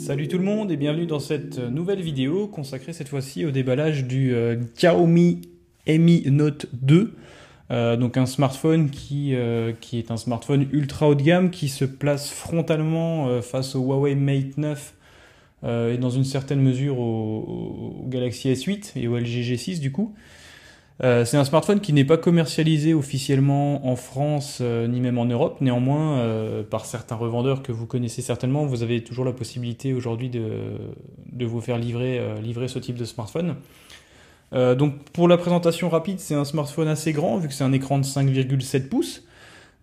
Salut tout le monde et bienvenue dans cette nouvelle vidéo consacrée cette fois-ci au déballage du Xiaomi Mi Note 2. Donc un smartphone qui est un smartphone ultra haut de gamme qui se place frontalement face au Huawei Mate 9 et dans une certaine mesure au Galaxy S8 et au LG G6 du coup. C'est un smartphone qui n'est pas commercialisé officiellement en France ni même en Europe. Néanmoins, par certains revendeurs que vous connaissez certainement, vous avez toujours la possibilité aujourd'hui de vous faire livrer ce type de smartphone. Donc pour la présentation rapide, c'est un smartphone assez grand vu que c'est un écran de 5,7 pouces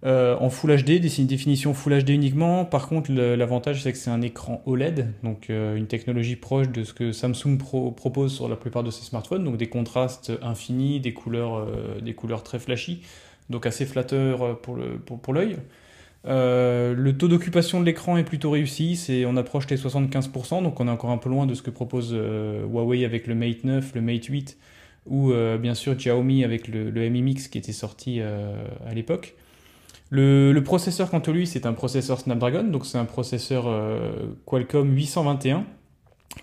en Full HD, définition Full HD uniquement. Par contre, l'avantage c'est que c'est un écran OLED, donc une technologie proche de ce que Samsung propose sur la plupart de ses smartphones, donc des contrastes infinis, des couleurs très flashy, donc assez flatteur pour l'œil. Le taux d'occupation de l'écran est plutôt réussi, on approche les 75%, donc on est encore un peu loin de ce que propose Huawei avec le Mate 9, le Mate 8, ou bien sûr Xiaomi avec le Mi Mix qui était sorti à l'époque. Le processeur, quant à lui, c'est un processeur Snapdragon, donc c'est un processeur Qualcomm 821,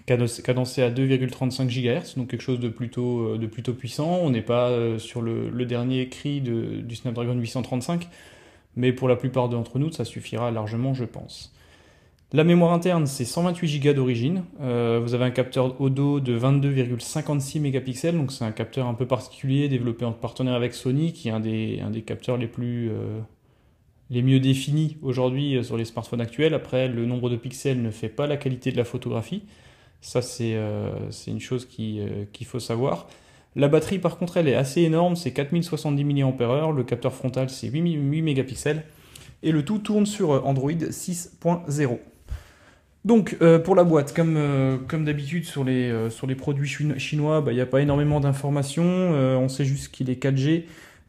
cadencé à 2,35 GHz, donc quelque chose de plutôt puissant. On n'est pas sur le dernier cri du Snapdragon 835, mais pour la plupart d'entre nous, ça suffira largement, je pense. La mémoire interne, c'est 128 Go d'origine. Vous avez un capteur audio de 22,56 mégapixels, donc c'est un capteur un peu particulier, développé en partenariat avec Sony, qui est un des capteurs les mieux définis aujourd'hui sur les smartphones actuels. Après, le nombre de pixels ne fait pas la qualité de la photographie. Ça, c'est une chose qu'il faut savoir. La batterie, par contre, elle est assez énorme. C'est 4070 mAh. Le capteur frontal, c'est 8 mégapixels. Et le tout tourne sur Android 6.0. Donc, pour la boîte, comme d'habitude sur les produits chinois, il n'y a pas énormément d'informations. On sait juste qu'il est 4G.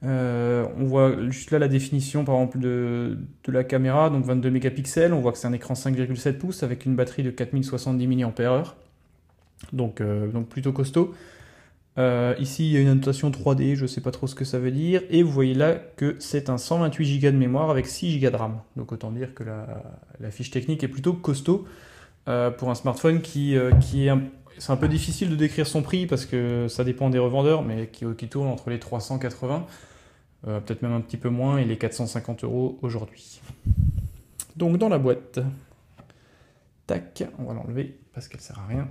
On voit juste là la définition par exemple de la caméra, donc 22 mégapixels. On voit que c'est un écran 5,7 pouces avec une batterie de 4070 mAh, donc plutôt costaud. Ici il y a une annotation 3D, je ne sais pas trop ce que ça veut dire, et vous voyez là que c'est un 128 Go de mémoire avec 6 Go de RAM. Donc autant dire que la fiche technique est plutôt costaud pour un smartphone qui est c'est un peu difficile de décrire son prix parce que ça dépend des revendeurs, mais qui tourne entre les 380, peut-être même un petit peu moins, et les 450 € aujourd'hui. Donc dans la boîte, tac, on va l'enlever parce qu'elle sert à rien.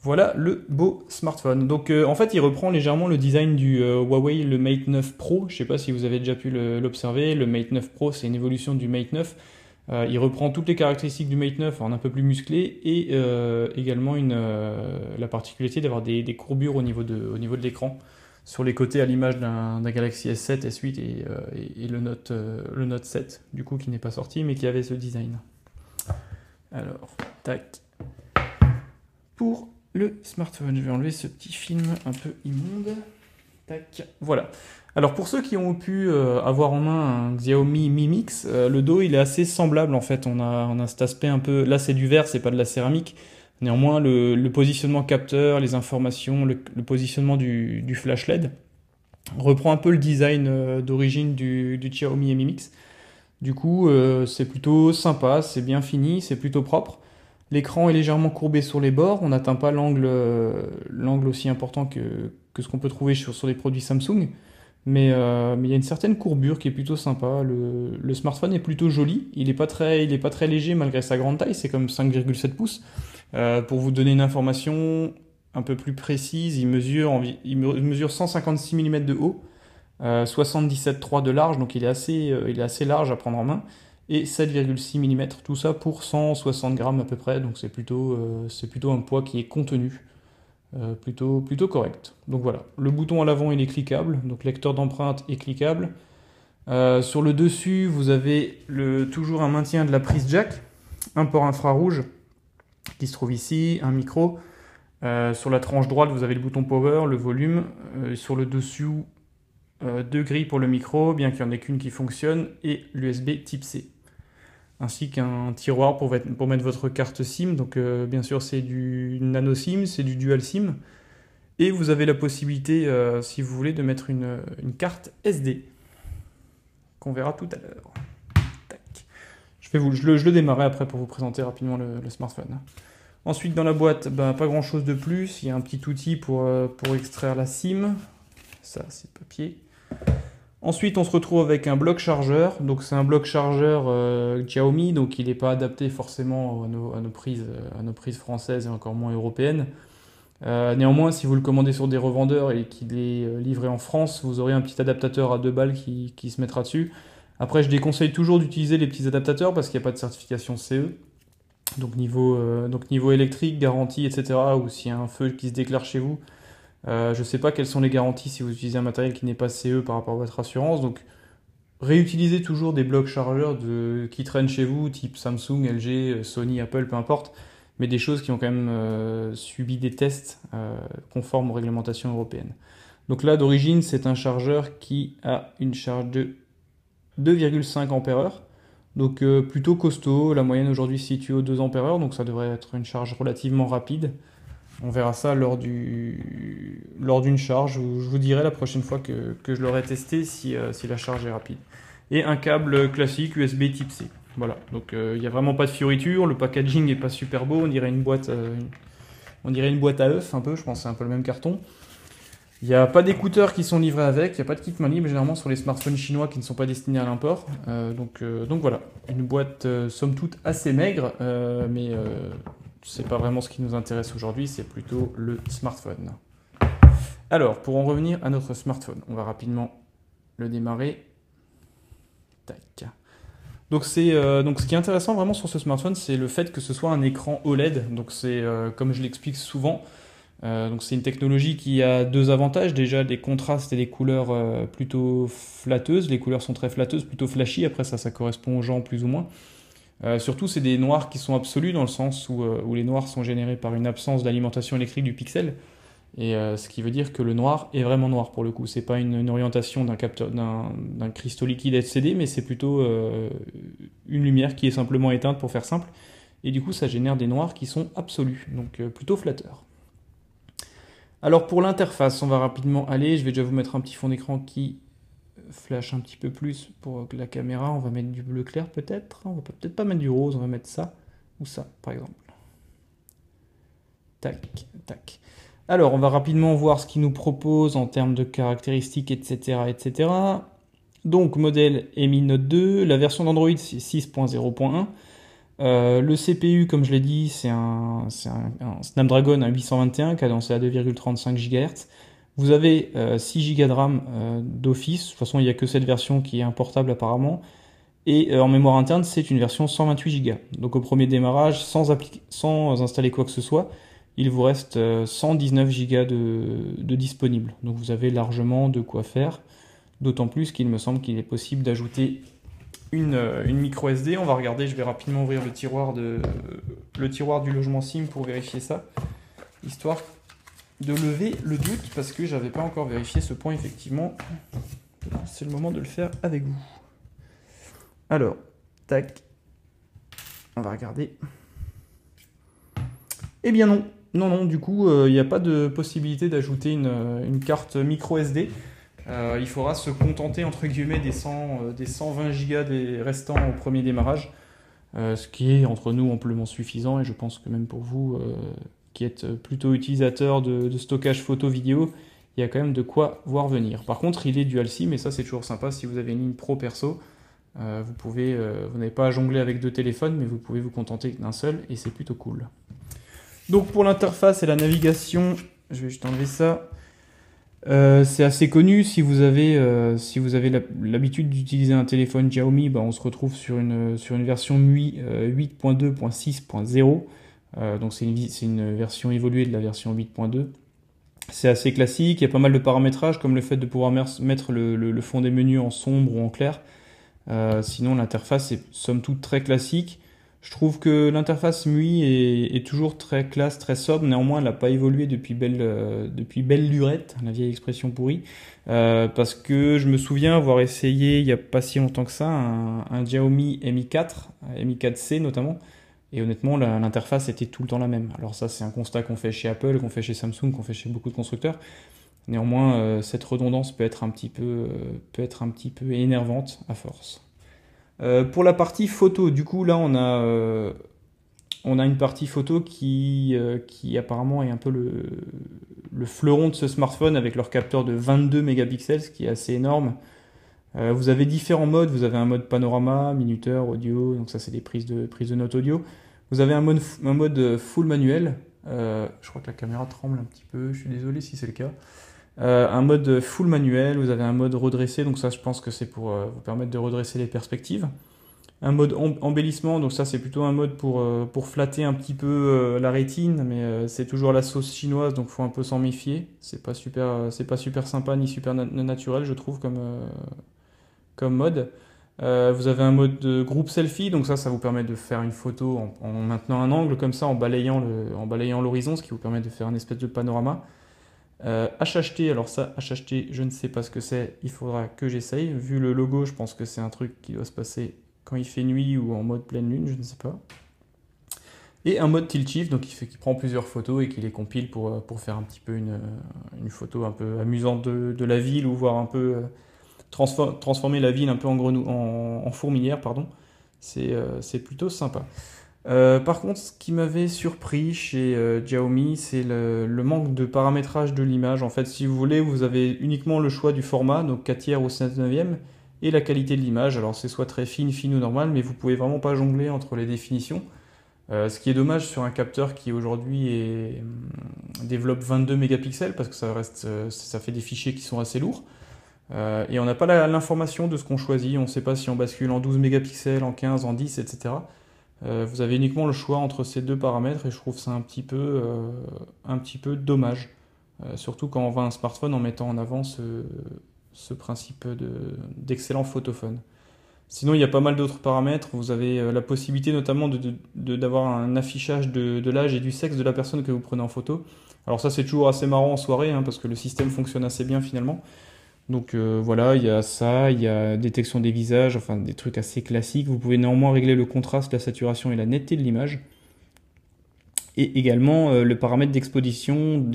Voilà le beau smartphone. Donc en fait, il reprend légèrement le design du Huawei le Mate 9 Pro. Je ne sais pas si vous avez déjà pu l'observer. Le Mate 9 Pro, c'est une évolution du Mate 9. Il reprend toutes les caractéristiques du Mate 9 en un peu plus musclé et également la particularité d'avoir des courbures au niveau de l'écran sur les côtés à l'image d'un Galaxy S7, S8 et le Note 7 du coup qui n'est pas sorti mais qui avait ce design. Alors, tac. Pour le smartphone, je vais enlever ce petit film un peu immonde. Tac, voilà. Alors pour ceux qui ont pu avoir en main un Xiaomi Mi Mix, le dos il est assez semblable en fait. On a cet aspect un peu. Là c'est du verre, c'est pas de la céramique. Néanmoins le positionnement capteur, les informations, le positionnement du flash LED reprend un peu le design d'origine du Xiaomi Mi Mix. Du coup c'est plutôt sympa, c'est bien fini, c'est plutôt propre. L'écran est légèrement courbé sur les bords, on n'atteint pas l'angle aussi important que ce qu'on peut trouver sur les produits Samsung, mais il y a une certaine courbure qui est plutôt sympa. Le smartphone est plutôt joli, il n'est pas très léger malgré sa grande taille, c'est comme 5,7 pouces. Pour vous donner une information un peu plus précise, il mesure 156 mm de haut, 77,3 de large, donc il est assez large à prendre en main, et 7,6 mm, tout ça pour 160 grammes à peu près, donc c'est plutôt un poids qui est contenu, plutôt correct. Donc voilà, le bouton à l'avant il est cliquable, donc lecteur d'empreinte est cliquable. Sur le dessus, vous avez toujours un maintien de la prise jack, un port infrarouge qui se trouve ici, un micro. Sur la tranche droite, vous avez le bouton power, le volume. Sur le dessous, deux grilles pour le micro, bien qu'il n'y en ait qu'une qui fonctionne, et l'USB type C. Ainsi qu'un tiroir pour mettre votre carte SIM. Donc bien sûr c'est du nano SIM, c'est du dual SIM. Et vous avez la possibilité, si vous voulez, de mettre une carte SD. Qu'on verra tout à l'heure. Je le démarrer après pour vous présenter rapidement le smartphone. Ensuite, dans la boîte, bah, pas grand chose de plus. Il y a un petit outil pour extraire la SIM. Ça, c'est le papier. Ensuite, on se retrouve avec un bloc chargeur. Donc, c'est un bloc chargeur Xiaomi, donc il n'est pas adapté forcément à nos prises françaises et encore moins européennes. Néanmoins, si vous le commandez sur des revendeurs et qu'il est livré en France, vous aurez un petit adaptateur à 2 balles qui se mettra dessus. Après, je déconseille toujours d'utiliser les petits adaptateurs parce qu'il n'y a pas de certification CE. Donc niveau électrique, garantie, etc. Ou s'il y a un feu qui se déclare chez vous. Je ne sais pas quelles sont les garanties si vous utilisez un matériel qui n'est pas CE par rapport à votre assurance. Donc réutilisez toujours des blocs chargeurs qui traînent chez vous, type Samsung, LG, Sony, Apple, peu importe. Mais des choses qui ont quand même subi des tests conformes aux réglementations européennes. Donc là, d'origine, c'est un chargeur qui a une charge de 2,5 ampères. Donc plutôt costaud, la moyenne aujourd'hui se situe aux 2 ampères, donc ça devrait être une charge relativement rapide. On verra ça lors d'une charge, je vous dirai la prochaine fois que je l'aurai testé si la charge est rapide. Et un câble classique USB type C. Voilà, donc il n'y a vraiment pas de fioriture, le packaging n'est pas super beau, on dirait une boîte à œufs un peu, je pense que c'est un peu le même carton. Il n'y a pas d'écouteurs qui sont livrés avec, il n'y a pas de kit main libre généralement sur les smartphones chinois qui ne sont pas destinés à l'import. Donc voilà, une boîte somme toute assez maigre, mais c'est pas vraiment ce qui nous intéresse aujourd'hui, c'est plutôt le smartphone. Alors, pour en revenir à notre smartphone, on va rapidement le démarrer. Tac. Donc ce qui est intéressant vraiment sur ce smartphone, c'est le fait que ce soit un écran OLED. Donc c'est comme je l'explique souvent. Donc c'est une technologie qui a 2 avantages. Déjà des contrastes et des couleurs plutôt flatteuses. Les couleurs sont très flatteuses, plutôt flashy. Après ça correspond aux gens plus ou moins. Surtout c'est des noirs qui sont absolus dans le sens où les noirs sont générés par une absence d'alimentation électrique du pixel. Et ce qui veut dire que le noir est vraiment noir pour le coup. C'est pas une orientation d'un cristaux liquide LCD, mais c'est plutôt une lumière qui est simplement éteinte pour faire simple. Et du coup ça génère des noirs qui sont absolus. Donc plutôt flatteur. Alors pour l'interface, on va rapidement aller. Je vais déjà vous mettre un petit fond d'écran qui flash un petit peu plus pour la caméra. On va mettre du bleu clair peut-être. On va peut-être pas mettre du rose, on va mettre ça ou ça par exemple. Tac, tac. Alors on va rapidement voir ce qu'il nous propose en termes de caractéristiques, etc. etc. Donc modèle Mi Note 2, la version d'Android c'est 6.0.1. Le CPU, comme je l'ai dit, c'est un Snapdragon à 821 cadencé à 2,35 GHz. Vous avez 6 Go de RAM d'office. De toute façon, il n'y a que cette version qui est importable apparemment. Et en mémoire interne, c'est une version 128 Go. Donc au premier démarrage, sans installer quoi que ce soit, il vous reste 119 Go de disponible. Donc vous avez largement de quoi faire. D'autant plus qu'il me semble qu'il est possible d'ajouter une micro SD. On va regarder, je vais rapidement ouvrir le tiroir du logement SIM pour vérifier ça, histoire de lever le doute, parce que j'avais pas encore vérifié ce point effectivement. C'est le moment de le faire avec vous. Alors, tac, on va regarder. Eh bien non, non, du coup, il n'y a pas de possibilité d'ajouter une carte micro SD. Il faudra se contenter entre guillemets des 120 Go des restants au premier démarrage, ce qui est entre nous amplement suffisant, et je pense que même pour vous qui êtes plutôt utilisateur de stockage photo vidéo, il y a quand même de quoi voir venir. Par contre il est dual SIM et ça c'est toujours sympa. Si vous avez une ligne pro perso, vous n'avez pas à jongler avec 2 téléphones, mais vous pouvez vous contenter d'un seul et c'est plutôt cool. Donc pour l'interface et la navigation, je vais juste enlever ça. C'est assez connu. Si vous avez l'habitude d'utiliser un téléphone Xiaomi, on se retrouve sur une version MIUI 8.2.6.0. Donc c'est une version évoluée de la version 8.2. C'est assez classique, il y a pas mal de paramétrages, comme le fait de pouvoir mettre le fond des menus en sombre ou en clair. Sinon l'interface est somme toute très classique. Je trouve que l'interface MIUI est toujours très classe, très sobre. Néanmoins, elle n'a pas évolué depuis belle lurette, la vieille expression pourrie. Parce que je me souviens avoir essayé, il n'y a pas si longtemps que ça, un Xiaomi Mi 4, Mi 4C notamment. Et honnêtement, l'interface était tout le temps la même. Alors ça, c'est un constat qu'on fait chez Apple, qu'on fait chez Samsung, qu'on fait chez beaucoup de constructeurs. Néanmoins, cette redondance peut être un petit peu énervante à force. Pour la partie photo, du coup là on on a une partie photo qui apparemment est un peu le fleuron de ce smartphone avec leur capteur de 22 mégapixels, ce qui est assez énorme. Vous avez différents modes, vous avez un mode panorama, minuteur, audio, donc ça c'est des prises de notes audio. Vous avez un mode full manuel, je crois que la caméra tremble un petit peu, je suis désolé si c'est le cas. Un mode full manuel, vous avez un mode redressé, donc ça je pense que c'est pour vous permettre de redresser les perspectives. Un mode embellissement, donc ça c'est plutôt un mode pour flatter un petit peu la rétine, mais c'est toujours la sauce chinoise, donc faut un peu s'en méfier. C'est pas super sympa ni super naturel, je trouve, comme mode. Vous avez un mode de groupe selfie, donc ça vous permet de faire une photo en maintenant un angle comme ça, en balayant l'horizon, ce qui vous permet de faire une espèce de panorama. HHT, alors ça, HHT, je ne sais pas ce que c'est, il faudra que j'essaye. Vu le logo, je pense que c'est un truc qui doit se passer quand il fait nuit ou en mode pleine lune, je ne sais pas. Et un mode tilt shift, donc qui prend plusieurs photos et qui les compile pour faire un petit peu une photo un peu amusante de la ville, ou voir un peu transformer la ville un peu en fourmilière, pardon. C'est plutôt sympa. Par contre, ce qui m'avait surpris chez Xiaomi, c'est le manque de paramétrage de l'image. En fait, si vous voulez, vous avez uniquement le choix du format, donc 4 tiers ou 7/9, et la qualité de l'image. Alors, c'est soit très fine ou normale, mais vous pouvez vraiment pas jongler entre les définitions. Ce qui est dommage sur un capteur qui aujourd'hui développe 22 mégapixels, parce que ça fait des fichiers qui sont assez lourds. Et on n'a pas l'information de ce qu'on choisit. On ne sait pas si on bascule en 12 mégapixels, en 15, en 10, etc. Vous avez uniquement le choix entre ces deux paramètres et je trouve ça un petit peu dommage. Surtout quand on vend un smartphone en mettant en avant ce principe d'excellent photophone. Sinon, il y a pas mal d'autres paramètres. Vous avez la possibilité notamment d'avoir un affichage de l'âge et du sexe de la personne que vous prenez en photo. Alors ça, c'est toujours assez marrant en soirée, hein, parce que le système fonctionne assez bien finalement. Donc voilà, il y a ça, il y a détection des visages, enfin des trucs assez classiques. Vous pouvez néanmoins régler le contraste, la saturation et la netteté de l'image. Et également le paramètre d'exposition,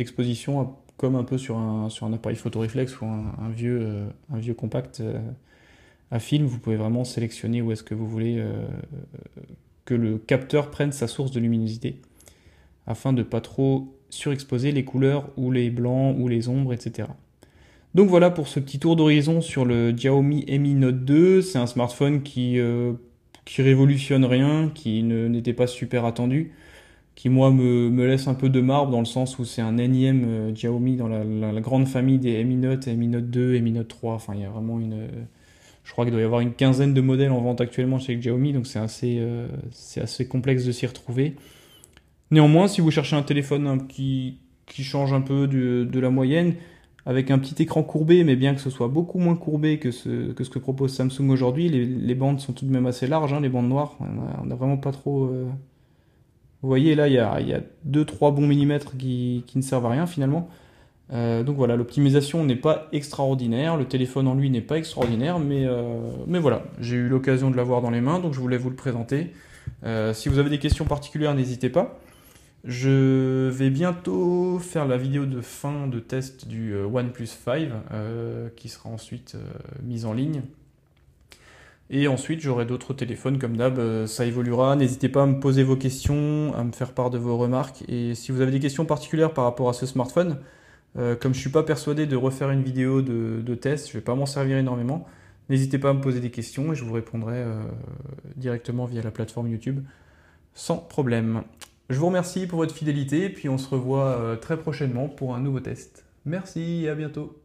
comme un peu sur un appareil photoréflexe ou un vieux compact à film. Vous pouvez vraiment sélectionner où est-ce que vous voulez que le capteur prenne sa source de luminosité, afin de ne pas trop surexposer les couleurs ou les blancs ou les ombres, etc. Donc voilà pour ce petit tour d'horizon sur le Xiaomi Mi Note 2. C'est un smartphone qui révolutionne rien, qui n'était pas super attendu, qui moi me laisse un peu de marbre dans le sens où c'est un énième Xiaomi dans la grande famille des Mi Note, Mi Note 2 et Mi Note 3. Enfin, il y a vraiment je crois qu'il doit y avoir une quinzaine de modèles en vente actuellement chez Xiaomi, donc c'est assez complexe de s'y retrouver. Néanmoins, si vous cherchez un téléphone qui change un peu de la moyenne, avec un petit écran courbé, mais bien que ce soit beaucoup moins courbé que ce que propose Samsung aujourd'hui, les bandes sont tout de même assez larges, hein, les bandes noires. On n'a vraiment pas trop. Vous voyez, là, il y a 2-3 bons millimètres qui ne servent à rien finalement. Donc voilà, l'optimisation n'est pas extraordinaire, le téléphone en lui n'est pas extraordinaire, mais voilà, j'ai eu l'occasion de l'avoir dans les mains, donc je voulais vous le présenter. Si vous avez des questions particulières, n'hésitez pas. Je vais bientôt faire la vidéo de fin de test du OnePlus 5 qui sera ensuite mise en ligne. Et ensuite, j'aurai d'autres téléphones comme d'hab, ça évoluera. N'hésitez pas à me poser vos questions, à me faire part de vos remarques. Et si vous avez des questions particulières par rapport à ce smartphone, comme je ne suis pas persuadé de refaire une vidéo de test, je ne vais pas m'en servir énormément, n'hésitez pas à me poser des questions et je vous répondrai directement via la plateforme YouTube sans problème. Je vous remercie pour votre fidélité, puis on se revoit très prochainement pour un nouveau test. Merci et à bientôt.